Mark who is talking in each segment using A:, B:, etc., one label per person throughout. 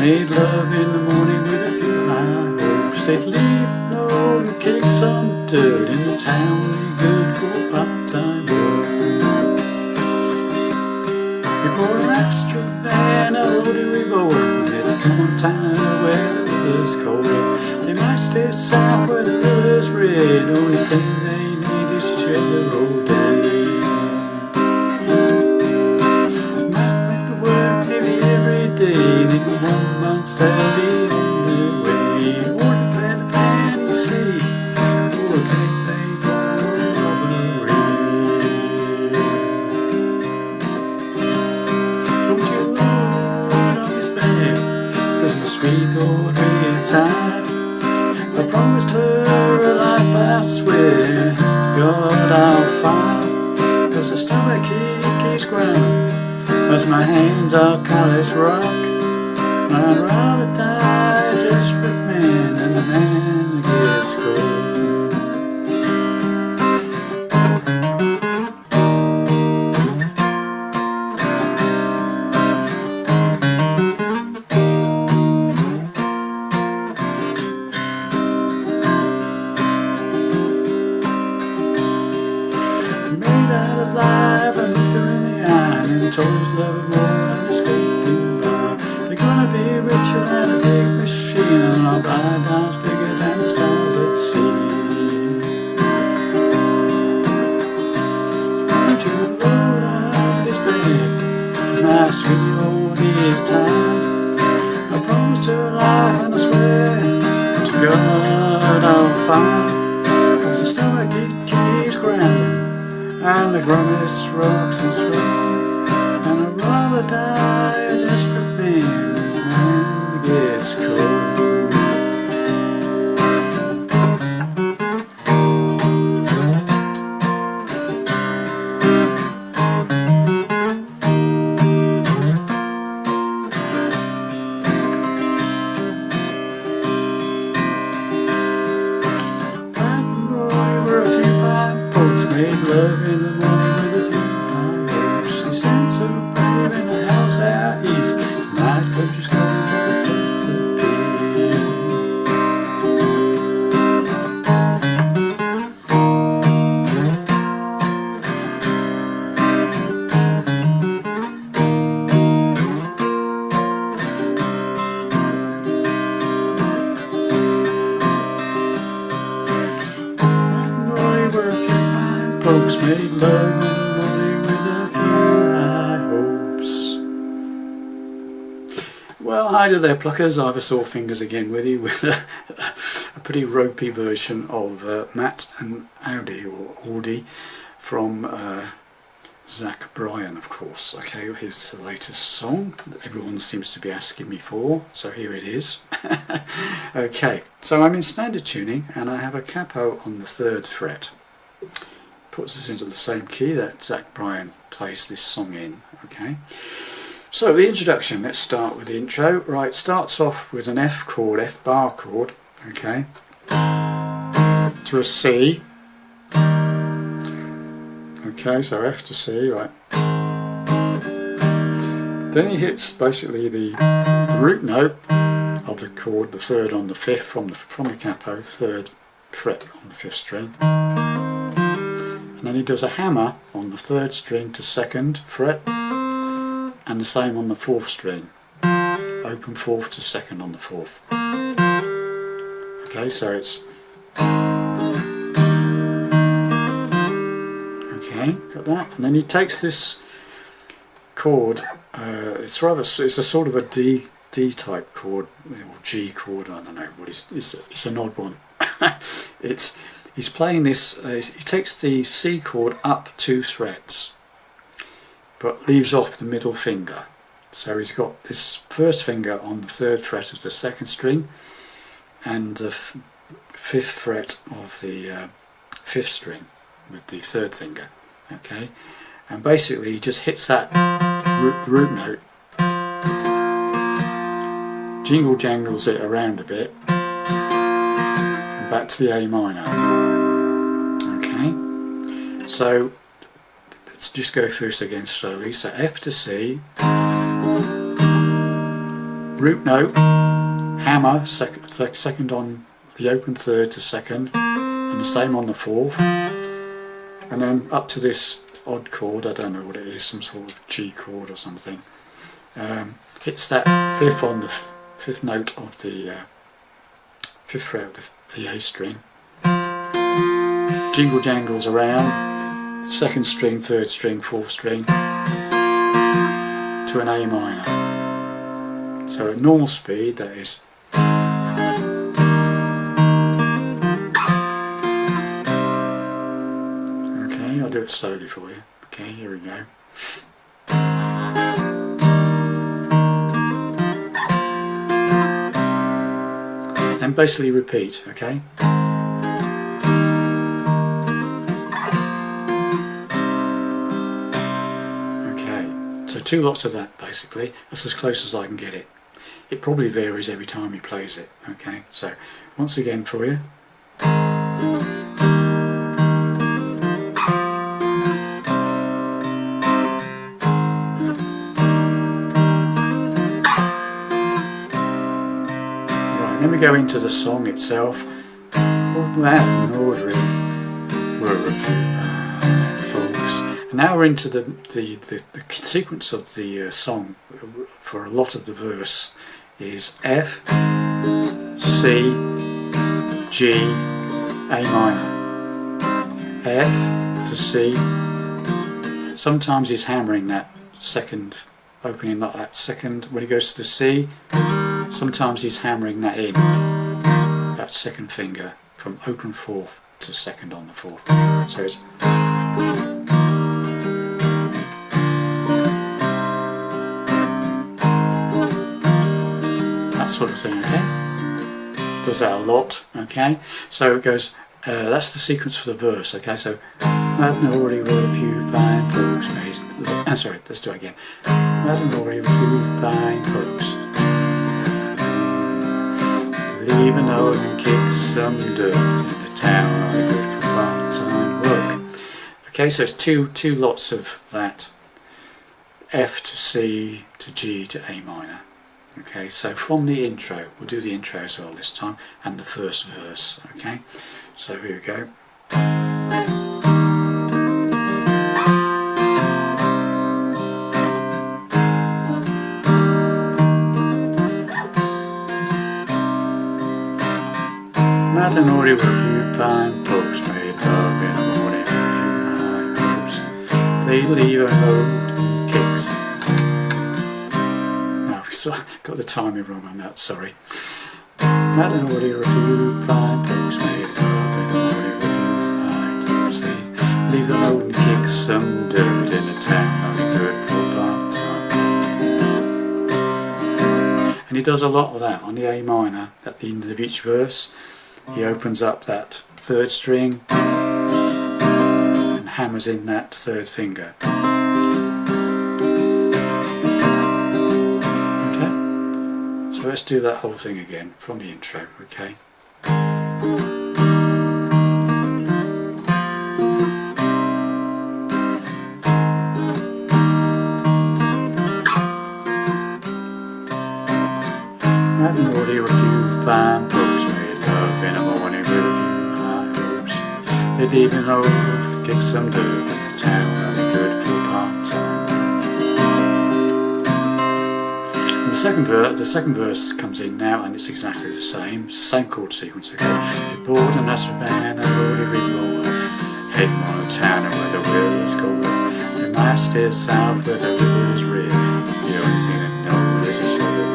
A: made love in the morning with a few high hopes. They'd leave no kick some dirt in the town, be good for part-time work. We bought an extra van, a Audie revolver. It's come on town where the weather's colder. They might stay south where the river's red. Only thing they need is to shed their old day. Might make the work maybe every day. Maybe 1 month they'll be on their way. Won't play the fan, you see, for a cake they for robbery. Don't you load on his back, 'cause my sweet old is tired. I promised her a life, I swear to God I'll fight, 'cause the stomach keeps growling as my hands are callous rock. I'd rather die a desperate man than the man that gets cold. Made out of life, I looked her in the eye and told her love it more than a scraping bar. They're gonna be richer than a big machine, and I'll buy dimes bigger than the stars at sea. Won't you load up this bag, my sweet Audie is tired. I promised her life and I swear to God I'll fight, 'cause the stomach keeps growling and the grumpus rocks and throat, and I'd rather die a desperate man than it gets cold. Made love in the morning with a few high hopes. They stand so brave in the house out east. Night coaches come to folks made love in the morning with a few high hopes. Well, hi to there pluckers, I've a sore fingers again with you with a pretty ropey version of Matt and Audie, or Audie, from Bryan, of course. Okay, here's the latest song that everyone seems to be asking me for, so here it is. Okay, so I'm in standard tuning and I have a capo on the 3rd fret. Puts us into the same key that Bryan plays this song in. Okay, so the introduction, let's start with the intro. Right, starts off with an F chord, F bar chord, okay, to a C. Okay, so F to C, right. Then he hits basically the root note of the chord, the 3rd on the 5th from the capo, 3rd fret on the 5th string. And then he does a hammer on the 3rd string to 2nd fret, and the same on the 4th string, open 4th to 2nd on the 4th. Okay, so it's okay, got that. And then he takes this chord. It's a sort of a D type chord or G chord. I don't know what it's an odd one. He's playing this, he takes the C chord up 2 frets, but leaves off the middle finger. So he's got this 1st finger on the 3rd fret of the 2nd string, and the 5th fret of the 5th string with the 3rd finger. Okay, and basically he just hits that root note, jingle jangles it around a bit, and back to the A minor. Okay, so let's just go through this again slowly. So F to C, root note, hammer, second on the open third to second, and the same on the fourth, and then up to this odd chord, I don't know what it is, some sort of G chord or something. Hits that fifth on the fifth note of the fifth fret of the A string, jingle jangles around, second string, third string, fourth string, to an A minor. So at normal speed, that is. Okay, I'll do it slowly for you. Okay, here we go. And basically repeat, okay? Okay, so 2 lots of that basically. That's as close as I can get it. It probably varies every time he plays it, okay? So, once again for you. Then we go into the song itself. Old man and Audie were a few fine folks. And now we're into the sequence of the song. For a lot of the verse is F, C, G, A minor. F to C. Sometimes he's hammering that second, opening like that second. When he goes to the C, sometimes he's hammering that in, that second finger, from open fourth to second on the fourth. So it's that sort of thing, okay? Does that a lot, okay? So it goes, that's the sequence for the verse, okay? So, Matt and Audie were a few fine folks made. Sorry, let's do it again. Matt and Audie were a few fine folks. Leave a note and kick some dirt in the town, good for part-time work. Okay, so it's two lots of that. F to C to G to A minor. Okay, so from the intro, we'll do the intro as well this time, and the first verse, okay? So here we go. Matt and Audie were a few fine folks, made love in the morning with a few high hopes. They'd leave a note and kicks. No, I've got the timing wrong on that, sorry. Matt and Audie were a few fine folks, made love in the morning with a few high hopes. They'd leave a note and kick some dirt in the town, only good for part-time. And he does a lot of that on the A minor at the end of each verse. He opens up that third string and hammers in that third finger. Okay? So let's do that whole thing again from the intro, okay? Matt and Audie were a few fine folks made love in the morning with a few high hopes. They'd leave an old kick some dirt in the town, only good for part-time. And the second verse comes in now, and it's exactly the same chord sequence. Okay, they bought a nice van and Audie revolver, heading on a town and where the wheels go well. They might steer south where the river's red. The only thing they know is a slow road.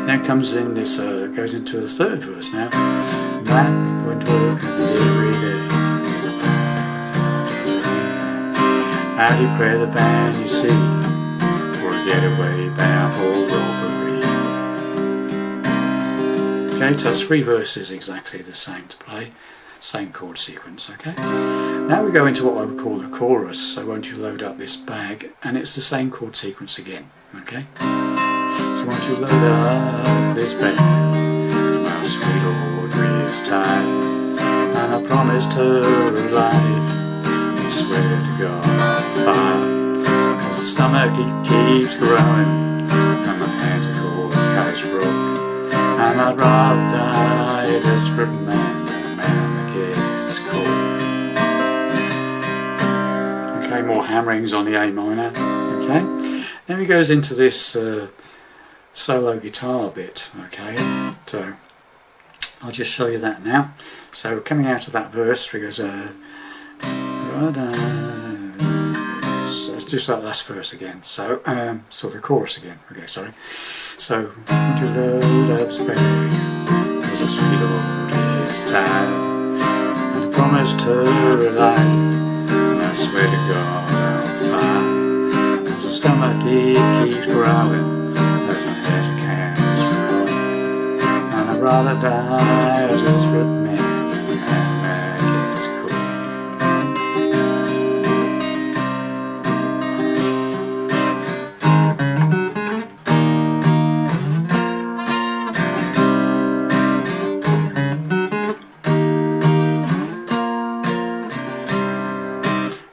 A: Now comes in this, goes into the third verse now. Matt went to work every day. How do you pray the band you see for a getaway bound for robbery? Okay, so it's 3 verses exactly the same to play, same chord sequence, okay? Now we go into what I would call the chorus, so won't you load up this bag, and it's the same chord sequence again, okay? So won't you load up this bag, my sweet Audie is tired, and I promised her a life, I swear to God I'll fire, 'cause the summer keeps growing, and my hands are cold, callous rock, and I'd rather die a desperate man than a man that gets cold. Okay, more hammerings on the A minor. Okay, then he goes into this solo guitar bit. Okay, so I'll just show you that now. So coming out of that verse, he goes, let's just that last verse again. So the chorus again. Okay, sorry. So to load up spring, was a sweet old is tired, and I promised her a life, and I swear to God I'll find. Cause the stomach keeps growling, as my head can't rock, and I'd rather die a desperate man than a man that gets cold.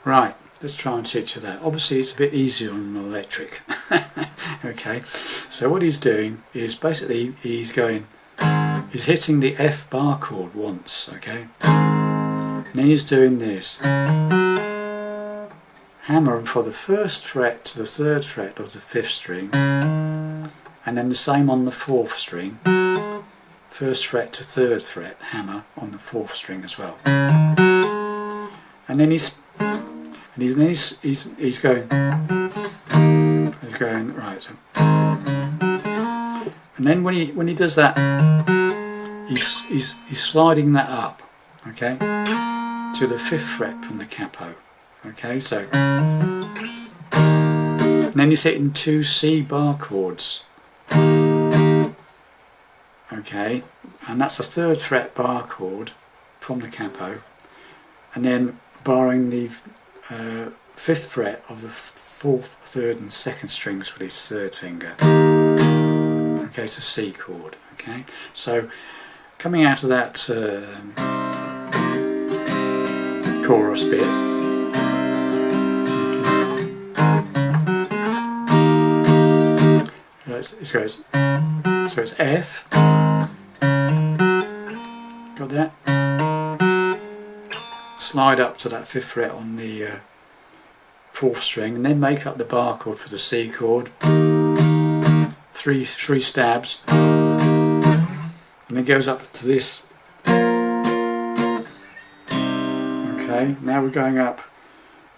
A: Right, let's try and teach you that. Obviously it's a bit easier on an electric. Okay, so what he's doing is basically he's hitting the F bar chord once, okay, and then he's doing this, hammering for the first fret to the third fret of the fifth string, and then the same on the fourth string, first fret to third fret, hammer on the fourth string as well, and then he's going right. So, and then when he does that, he's sliding that up, okay, to the fifth fret from the capo. Okay, so and then he's hitting two C bar chords. Okay, and that's a third fret bar chord from the capo, and then barring the fifth fret of the fourth, third and second strings with his third finger. Okay, it's a C chord. Okay, so coming out of that chorus bit, okay, it goes, so it's F, got that? Slide up to that fifth fret on the fourth string, and then make up the bar chord for the C chord. Three stabs, and it goes up to this. Okay, now we're going up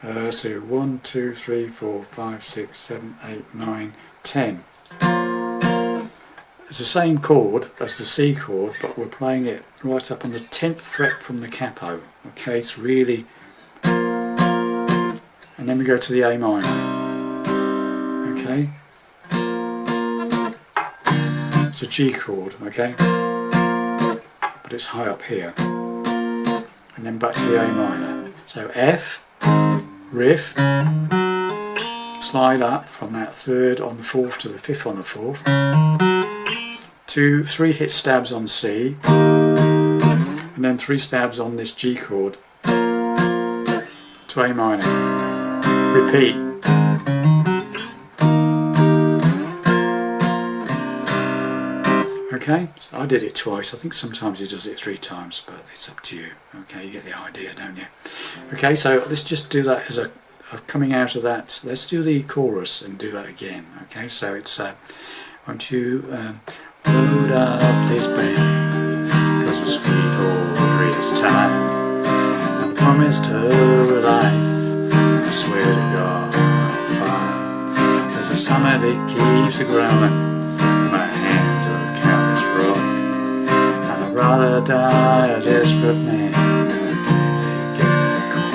A: to 1, 2, 3, 4, 5, 6, 7, 8, 9, 10. It's the same chord as the C chord, but we're playing it right up on the 10th fret from the capo. Okay, it's really, and then we go to the A minor. Okay, it's a G chord, okay, but it's high up here, and then back to the A minor. So F, riff, slide up from that third on the fourth to the fifth on the fourth, 2, 3 hit stabs on C, and then 3 stabs on this G chord to A minor. Repeat. Okay, so I did it twice. I think sometimes he does it 3 times, but it's up to you. Okay, you get the idea, don't you? Okay, so let's just do that as a coming out of that. Let's do the chorus and do that again. Okay, so it's won't you load up this band, cause the sweet old is time, and I promised her a life, I swear to God I'll find. There's a summer that keeps a growing, my hands are callous rock, and I'd rather die a desperate man than a man that gets cold.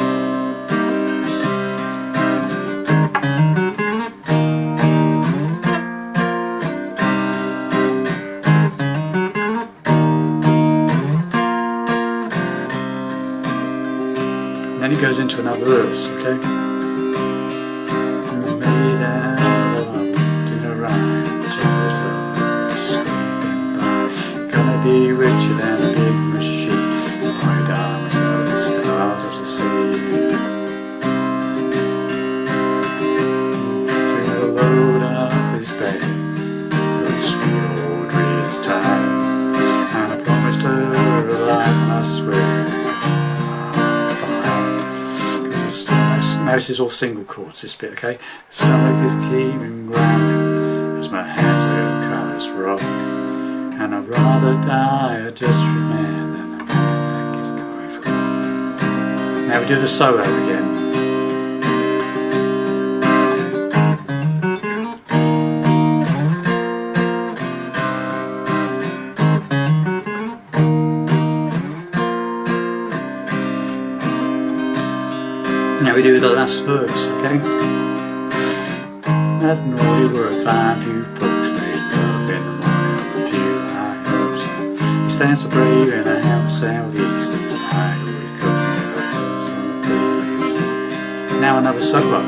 A: Then he goes into another verse, okay? Made out of in a rhyme, scraping by. Gonna be richer than a big machine. My diamonds are the stars of the sea. So this is all single chords, this bit, okay? Stomach is keeping growling as my hands are callous rock, and I'd rather die a just man than a man that gets carried from. Now we do the solo again. Now we do the last verse, okay? That and Audie were a fine few folks made love in the morning on a few high hopes. He stands so brave in a house out east, and tonight Audie cooking with us on the face. Now another solo.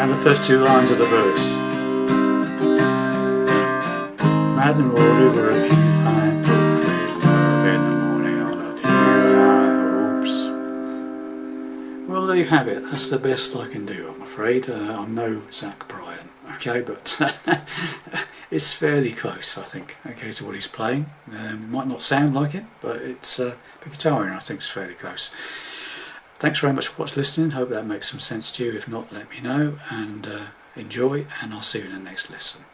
A: And the first two lines of the verse. Mad and Audie were a few fine folks made love in the morning on a few high hopes. Well, there you have it. That's the best I can do, I'm afraid. I'm no Bryan, okay, but it's fairly close, I think, okay, to what he's playing. It might not sound like it, but it's the guitaring, I think, is fairly close. Thanks very much for listening. Hope that makes some sense to you. If not, let me know, and enjoy, and I'll see you in the next lesson.